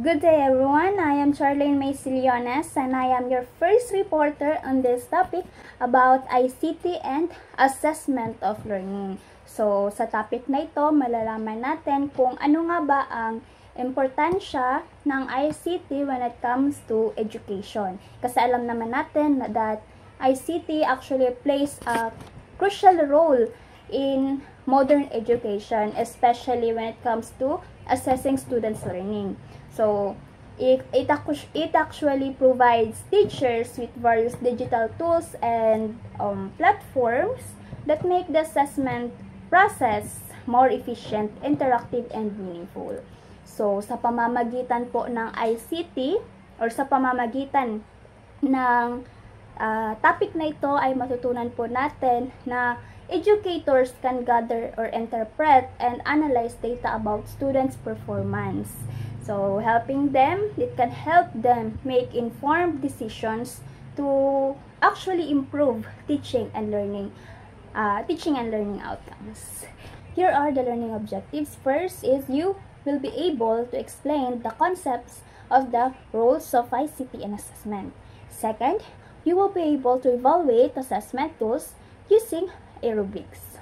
Good day everyone, I am Charlene Maysilliones and I am your first reporter on this topic about ICT and assessment of learning. So sa topic na ito, malalaman natin kung ano nga ba ang importansya ng ICT when it comes to education. Kasi alam naman natin that ICT actually plays a crucial role in modern education, especially when it comes to assessing students' learning. So, it actually provides teachers with various digital tools and platforms that make the assessment process more efficient, interactive, and meaningful. So, sa pamamagitan po ng ICT or sa pamamagitan ng topic na ito ay matutunan po natin na educators can gather or interpret and analyze data about students' performance. So, helping them, it can help them make informed decisions to actually improve teaching and learning outcomes. Here are the learning objectives. First is you will be able to explain the concepts of the roles of ICT and assessment. Second, you will be able to evaluate assessment tools using rubrics.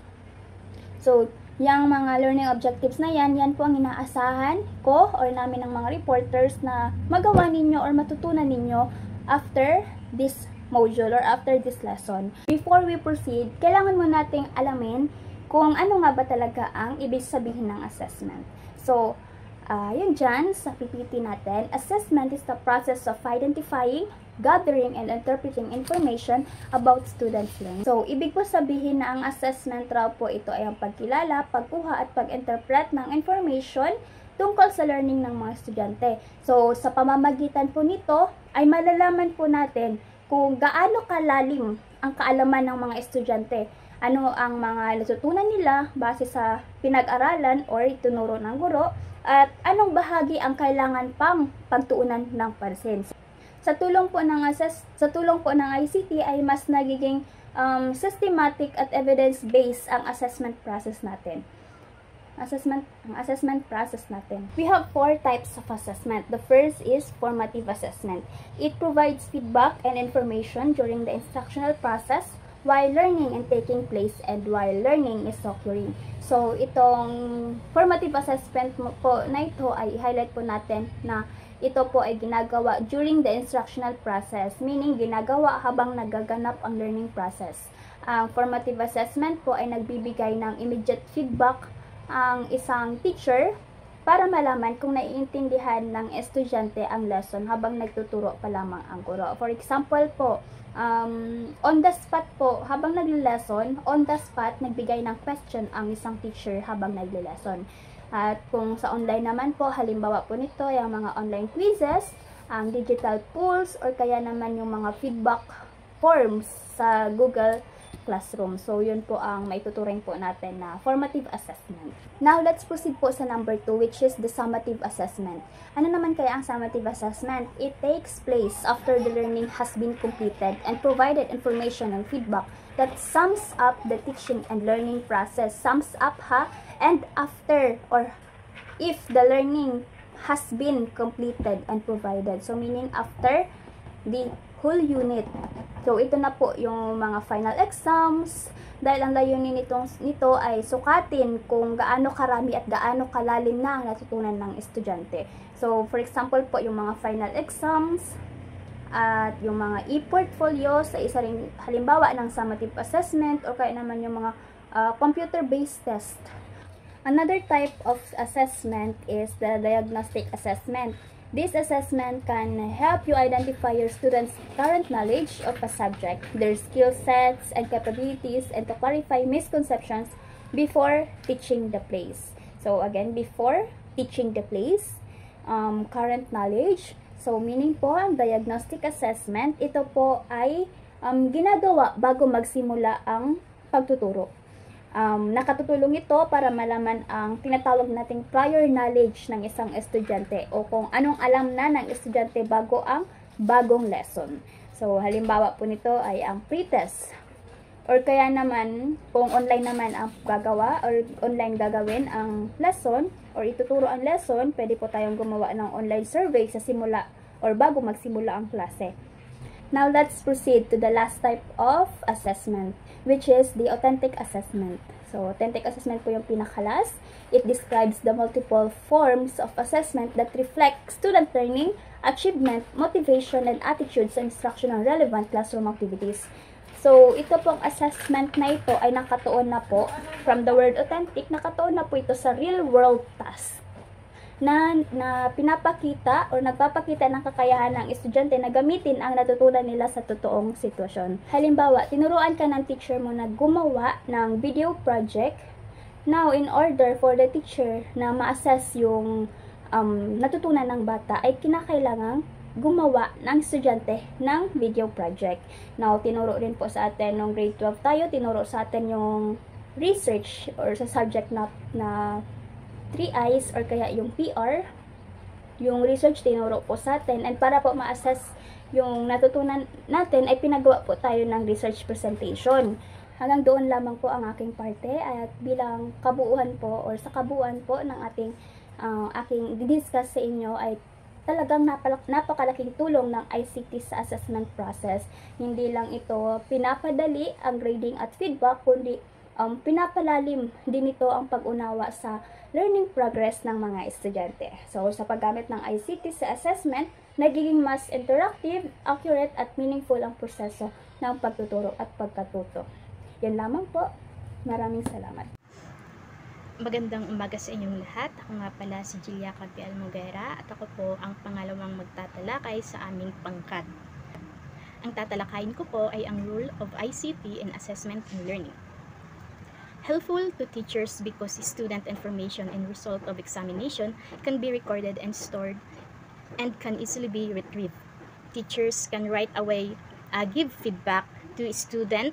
So, yung mga learning objectives na yan po ang inaasahan ko or namin ng mga reporters na magawa ninyo or matutunan ninyo after this module or after this lesson. Before we proceed, kailangan mo nating alamin kung ano nga ba talaga ang ibig sabihin ng assessment. So, yun dyan sa PPT natin, assessment is the process of identifying, gathering, and interpreting information about students' learning. So, ibig po sabihin na ang assessment raw po ito ay ang pagkilala, pagkuha at pag-interpret ng information tungkol sa learning ng mga estudyante. So, sa pamamagitan po nito ay malalaman po natin kung gaano kalalim ang kaalaman ng mga estudyante. Ano ang mga natutunan nila base sa pinag-aralan or itinuro ng guro at anong bahagi ang kailangan pang pagtuunan ng pansin. Sa tulong po ng ICT ay mas nagiging systematic at evidence-based ang assessment process natin. We have 4 types of assessment. The first is formative assessment. It provides feedback and information during the instructional process while learning and taking place and while learning is occurring. So, itong formative assessment po na ito ay i-highlight po natin na ito po ay ginagawa during the instructional process, meaning ginagawa habang nagaganap ang learning process. Ang formative assessment po ay nagbibigay ng immediate feedback ang isang teacher para malaman kung naiintindihan ng estudyante ang lesson habang nagtuturo pa lamang ang guro. For example po, on the spot po, habang nagle-lesson, on the spot, nagbigay ng question ang isang teacher habang nagle-lesson. At kung sa online naman po, halimbawa po nito, yung mga online quizzes, ang digital tools, or kaya naman yung mga feedback forms sa Google Classroom. So, yun po ang maituturing po natin na formative assessment. Now, let's proceed po sa number 2, which is the summative assessment. Ano naman kaya ang summative assessment? It takes place after the learning has been completed and provided information and feedback that sums up the teaching and learning process. Sums up and after or if the learning has been completed and provided. So, meaning after the whole unit. So, ito na po yung mga final exams. Dahil ang layunin nito ay sukatin kung gaano karami at gaano kalalim na ang natutunan ng estudyante. So, for example po, yung mga final exams at yung mga e-portfolio sa isa ring halimbawa ng summative assessment o kaya naman yung mga computer-based test. Another type of assessment is the diagnostic assessment. This assessment can help you identify your students' current knowledge of a subject, their skill sets and capabilities, and to clarify misconceptions before teaching the place. So again, before teaching the place, current knowledge. So meaning po, ang diagnostic assessment, ito po ay ginagawa bago magsimula ang pagtuturo. Nakatutulong ito para malaman ang tinatawag nating prior knowledge ng isang estudyante o kung anong alam na ng estudyante bago ang bagong lesson. So, halimbawa po nito ay ang pretest Or kaya naman, kung online naman ang gagawa or online gagawin ang lesson or ituturo ang lesson, pwede po tayong gumawa ng online survey sa simula or bago magsimula ang klase. Now, let's proceed to the last type of assessment, which is the authentic assessment. So, authentic assessment po yung pinakalas. It describes the multiple forms of assessment that reflect student learning, achievement, motivation, and attitudes sa instructional relevant classroom activities. So, ito pong assessment na ito ay nakatuon na po, from the word authentic, nakatuon na po ito sa real-world task na pinapakita o nagpapakita ng kakayahan ng estudyante na gamitin ang natutunan nila sa totoong sitwasyon. Halimbawa, tinuruan ka ng teacher mo na gumawa ng video project. Now, in order for the teacher na ma-assess yung natutunan ng bata, ay kinakailangang gumawa ng estudyante ng video project. Now, tinuro rin po sa atin nung grade 12 tayo, tinuro sa atin yung research or sa subject na 3 eyes or kaya yung PR. Yung research tinuro po sa atin, and para po ma-assess yung natutunan natin ay pinagawa po tayo ng research presentation. Hanggang doon lamang po ang aking parte, at bilang kabuuan po or sa kabuuan po ng ating aking didiscuss sa inyo ay talagang napakalaking tulong ng ICT sa assessment process. Hindi lang ito pinapadali ang grading at feedback, kundi pinapalalim din ito ang pag-unawa sa learning progress ng mga estudyante. So, sa paggamit ng ICT sa assessment, nagiging mas interactive, accurate, at meaningful ang proseso ng pagtuturo at pagkatuto. Yan lamang po. Maraming salamat. Magandang umaga sa inyong lahat. Ako nga pala si Julia Capial Mugera at ako po ang pangalawang magtatalakay sa aming pangkat. Ang tatalakayin ko po ay ang role of ICT in assessment and learning. Helpful to teachers because student information and result of examination can be recorded and stored and can easily be retrieved. Teachers can right away give feedback to student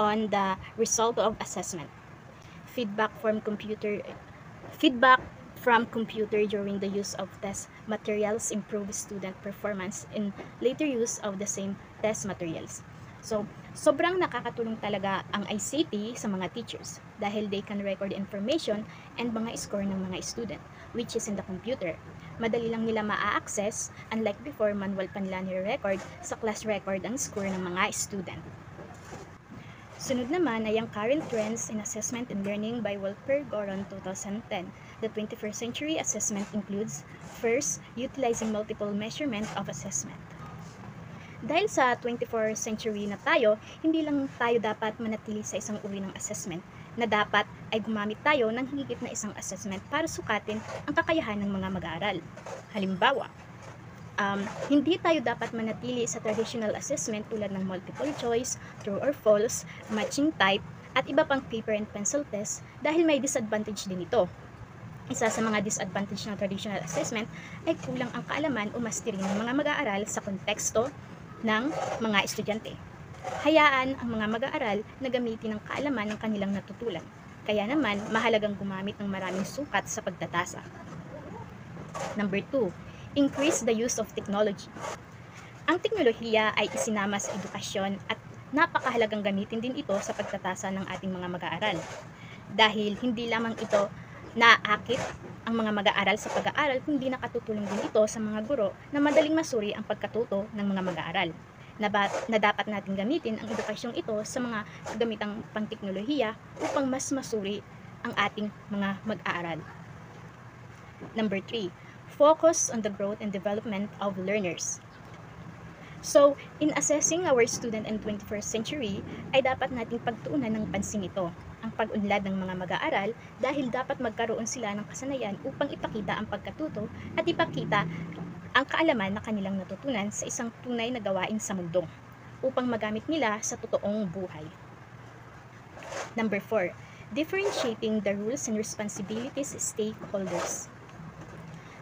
on the result of assessment. Feedback from computer during the use of test materials improve student performance in later use of the same test materials. So, sobrang nakakatulong talaga ang ICT sa mga teachers dahil they can record information and mga score ng mga student which is in the computer. Madali lang nila ma-access, unlike before manual pa nila ni-record sa class record ang score ng mga student. Sunod naman ay ang current trends in assessment and learning by Walper Goron 2010. The 21st century assessment includes, first, utilizing multiple measurement of assessment. Dahil sa 24th century na tayo, hindi lang tayo dapat manatili sa isang uri ng assessment, na dapat ay gumamit tayo ng higit na isang assessment para sukatin ang kakayahan ng mga mag-aaral. Halimbawa, hindi tayo dapat manatili sa traditional assessment tulad ng multiple choice, true or false, matching type, at iba pang paper and pencil test dahil may disadvantage din ito. Isa sa mga disadvantage ng traditional assessment ay kulang ang kaalaman o mastery ng mga mag-aaral sa konteksto ng mga estudyante. Hayaan ang mga mag-aaral na gamitin ang kaalaman ng kanilang natutulan. Kaya naman, mahalagang gumamit ng maraming sukat sa pagtatasa. Number 2, increase the use of technology. Ang teknolohiya ay isinama sa edukasyon at napakahalagang gamitin din ito sa pagtatasa ng ating mga mag-aaral. Dahil hindi lamang ito naaakit ang mga mag-aaral sa pag-aaral, kundi nakatutulong din ito sa mga guro na madaling masuri ang pagkatuto ng mga mag-aaral. Na dapat natin gamitin ang edukasyong ito sa mga gamitang pang-teknolohiya upang mas masuri ang ating mga mag-aaral. Number 3, focus on the growth and development of learners. So, in assessing our student in 21st century, ay dapat nating pagtuunan ng pansin ito, ang pag-unlad ng mga mag-aaral dahil dapat magkaroon sila ng kasanayan upang ipakita ang pagkatuto at ipakita ang kaalaman na kanilang natutunan sa isang tunay na gawain sa mundo upang magamit nila sa totoong buhay. Number 4, differentiating the rules and responsibilities of stakeholders.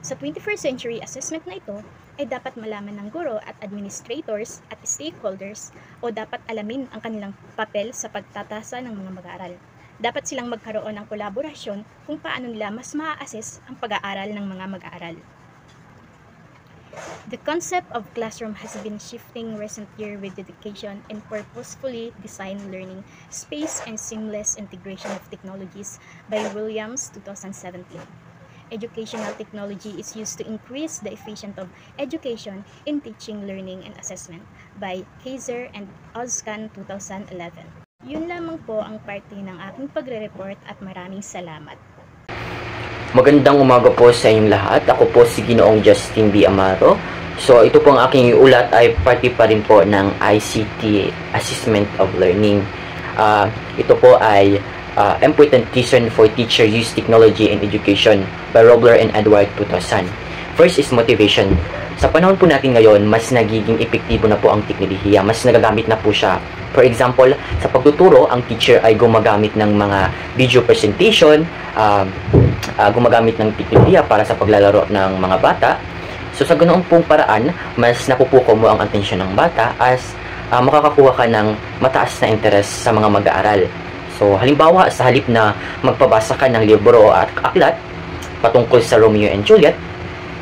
Sa 21st century assessment na ito, ay dapat malaman ng guro at administrators at stakeholders o dapat alamin ang kanilang papel sa pagtatasa ng mga mag-aaral. Dapat silang magkaroon ng kolaborasyon kung paano nila mas ma-assess ang pag-aaral ng mga mag-aaral. The concept of classroom has been shifting recent year with dedication and purposefully designed learning space and seamless integration of technologies by Williams 2017. Educational technology is used to increase the efficiency of education in teaching, learning, and assessment by Kaiser and Ozcan 2011. Yun lamang po ang parte ng aking pagre-report at maraming salamat. Magandang umaga po sa inyong lahat. Ako po si Ginoong Justin B. Amaro. So ito pong aking ulat ay parte pa rin po ng ICT Assessment of Learning. Ito po ay Important Reason for Teacher Use Technology in Education by Robler and Edward 2000. First is motivation. Sa panahon po natin ngayon, mas nagiging epektibo na po ang teknolohiya. Mas nagagamit na po siya. For example, sa pagtuturo, ang teacher ay gumagamit ng mga video presentation, gumagamit ng teknolohiya para sa paglalaro ng mga bata. So sa ganoong pong paraan, mas napupuko mo ang atensyon ng bata as makakakuha ka ng mataas na interes sa mga mag-aaral. So halimbawa, sa halip na magpabasa ka ng libro at aklat patungkol sa Romeo and Juliet,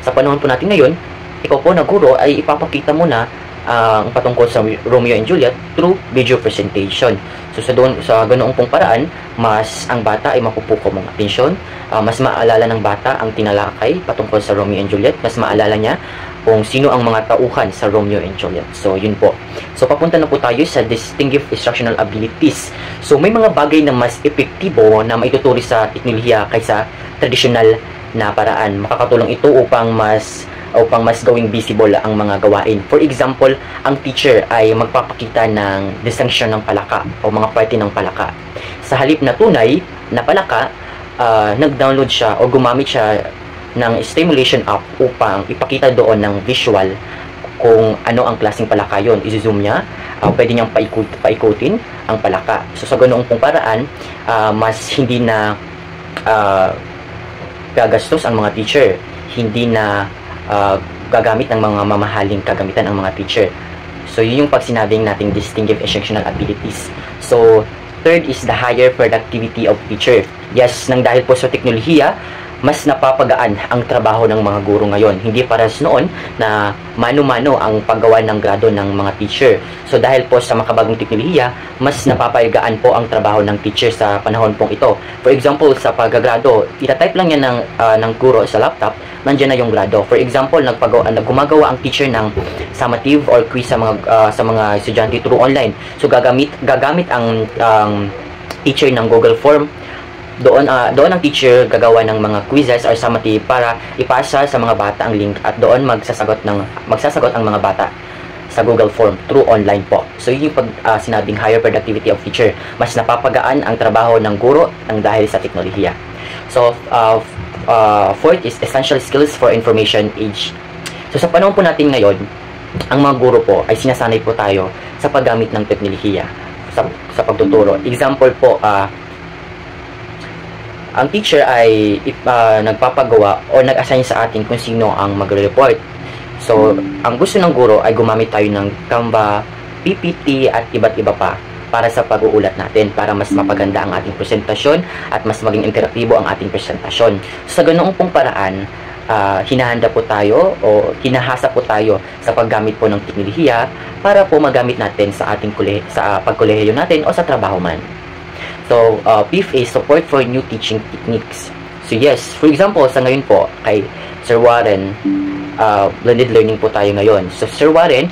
sa panahon po natin ngayon, ikaw po na guro ay ipapakita mo na ang patungkol sa Romeo and Juliet through video presentation. So sa ganoong pong paraan, mas ang bata ay mapupuko mong atensyon, mas maalala ng bata ang tinalakay patungkol sa Romeo and Juliet, mas maalala niya kung sino ang mga tauhan sa Romeo and Juliet. So yun po. So papunta na po tayo sa distinctive instructional abilities. So may mga bagay na mas epektibo na maituturi sa teknolohiya kaysa traditional na paraan. Makakatulong ito upang mas gawing visible ang mga gawain. For example, ang teacher ay magpapakita ng distinction ng palaka o mga parte ng palaka. Sa halip na tunay na palaka, nag-download siya o gumamit siya ng stimulation app upang ipakita doon ng visual kung ano ang klaseng palaka yon. I-zoom niya, pwede niyang paikutin ang palaka. So sa ganoong pong paraan, mas hindi na gagastos ang mga teacher, hindi na gagamit ng mga mamahaling kagamitan ang mga teacher. So yun yung pag sinabing nating distinctive instructional abilities. So third is the higher productivity of teacher. Yes, nang dahil po sa teknolohiya, mas napapagaan ang trabaho ng mga guro ngayon. Hindi pares noon na mano-mano ang paggawa ng grado ng mga teacher. So dahil po sa makabagong teknolohiya, mas napapagaan po ang trabaho ng teacher sa panahon pong ito. For example, sa paggagrado, itatype lang yan ng guro sa laptop, nandiyan na yung grado. For example, gumagawa ang teacher ng summative or quiz sa mga estudyante through online. So gagamit ang teacher ng Google Form. Doon ang teacher gagawa ng mga quizzes or summative para ipasa sa mga bata ang link at doon magsasagot ang mga bata sa Google Form through online po. So yun yung sinabing higher productivity of teacher. Mas napapagaan ang trabaho ng guro ng dahil sa teknolohiya. So fourth is essential skills for information age. So sa panahon po natin ngayon, ang mga guro po ay sinasanay po tayo sa paggamit ng teknolohiya sa pagtuturo. Example po, ang teacher ay nagpapagawa o nag-assign sa atin kung sino ang magre-report. So, ang gusto ng guro ay gumamit tayo ng Canva, PPT at iba't iba pa para sa pag-uulat natin, para mas mapaganda ang ating presentasyon at mas maging interaktibo ang ating presentasyon. Sa ganoong pong paraan, hinahanda po tayo o hinahasa po tayo sa paggamit po ng teknolohiya para po magamit natin sa ating pagkolehiyo natin o sa trabaho man. So, fifth is support for new teaching techniques. So, yes, for example, sa ngayon po, kay Sir Warren, blended learning po tayo ngayon. So, Sir Warren,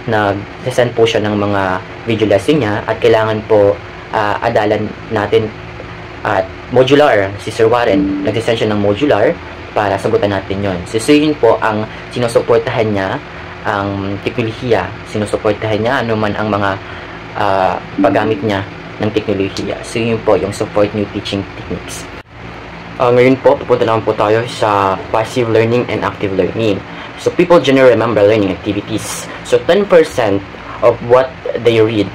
nag-send po siya ng mga video lesson niya at kailangan po adalan natin at modular. Si Sir Warren, nag-send siya ng modular para sagutan natin yon. So, yun po ang sinusuportahan niya, ang teknolohiya. Sinusuportahan niya anuman ang mga paggamit niya ng teknolohiya. So yun po yung support new teaching techniques. Ngayon po, pupunta naman po tayo sa passive learning and active learning. So people generally remember learning activities. So 10% of what they read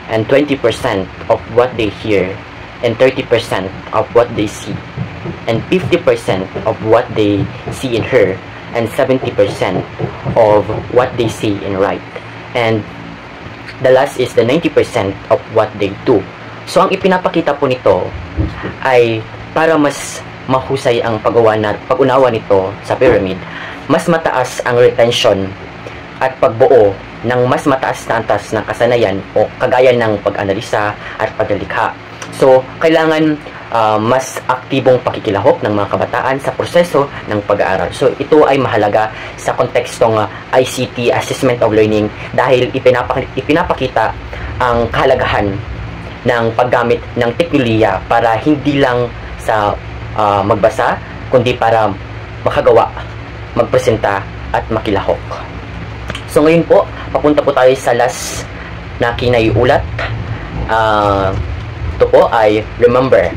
and 20% of what they hear and 30% of what they see and 50% of what they see and hear and 70% of what they say and write. And the last is the 90% of what they do. So, ang ipinapakita po nito ay para mas mahusay ang pag-unawa nito sa pyramid, mas mataas ang retention at pagbuo ng mas mataas na antas ng kasanayan o kagaya ng pag-analisa at paglikha. So, kailangan mas aktibong pakikilahok ng mga kabataan sa proseso ng pag-aaral. So, ito ay mahalaga sa kontekstong ICT, Assessment of Learning, dahil ipinapakita ang kahalagahan ng paggamit ng teknolohiya para hindi lang sa magbasa, kundi para makagawa, magpresenta, at makilahok. So, ngayon po, papunta po tayo sa last na kinaiulat. Ito po ay, remember,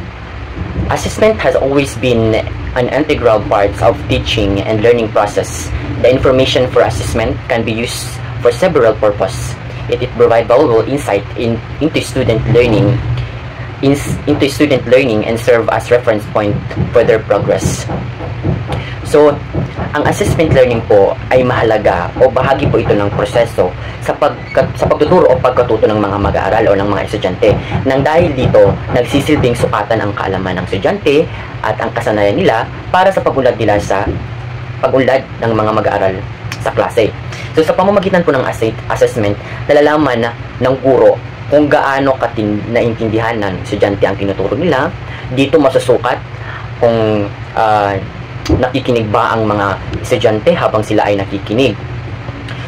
assessment has always been an integral part of teaching and learning process. The information for assessment can be used for several purposes. It provides valuable insight into student learning and serve as reference point for their progress. So, ang assessment learning po ay mahalaga o bahagi po ito ng proseso sa pagtuturo o pagkatuto ng mga mag-aaral o ng mga estudyante. Nang dahil dito, nagsisilbing sukatan ang kaalaman ng estudyante at ang kasanayan nila para sa pag-unlad nila sa pag-unlad ng mga mag-aaral sa klase. So, sa pamamagitan po ng assessment, nalalaman ng guro kung gaano naintindihan ng estudyante ang tinuturo nila. Dito masusukat kung nakikinig ba ang mga estudyante habang sila ay nakikinig.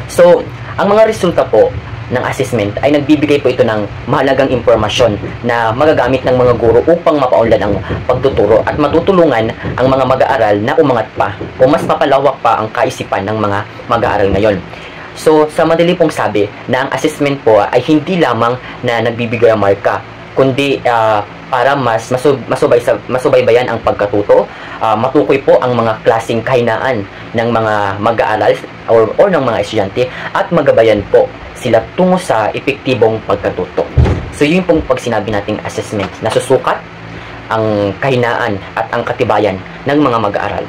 So, ang mga resulta po ng assessment ay nagbibigay po ito ng mahalagang impormasyon na magagamit ng mga guro upang mapaunlad ang pagtuturo at matutulungan ang mga mag-aaral na umangat pa o mas mapalawak pa ang kaisipan ng mga mag-aaral ngayon. So, sa madali pong sabi na ang assessment po ay hindi lamang na nagbibigay ang marka, kundi para mas masubaybayan ang pagkatuto, matukoy po ang mga klaseng kahinaan ng mga mag-aaral or ng mga estudyante at magabayan po sila tungo sa epektibong pagkatuto. So, yun pong pag sinabi nating assessment, nasusukat ang kahinaan at ang katibayan ng mga mag-aaral.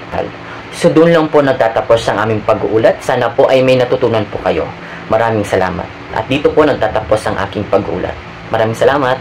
So, doon lang po nagtatapos ang aming pag-uulat. Sana po ay may natutunan po kayo. Maraming salamat. At dito po nagtatapos ang aking pag-uulat. Maraming salamat.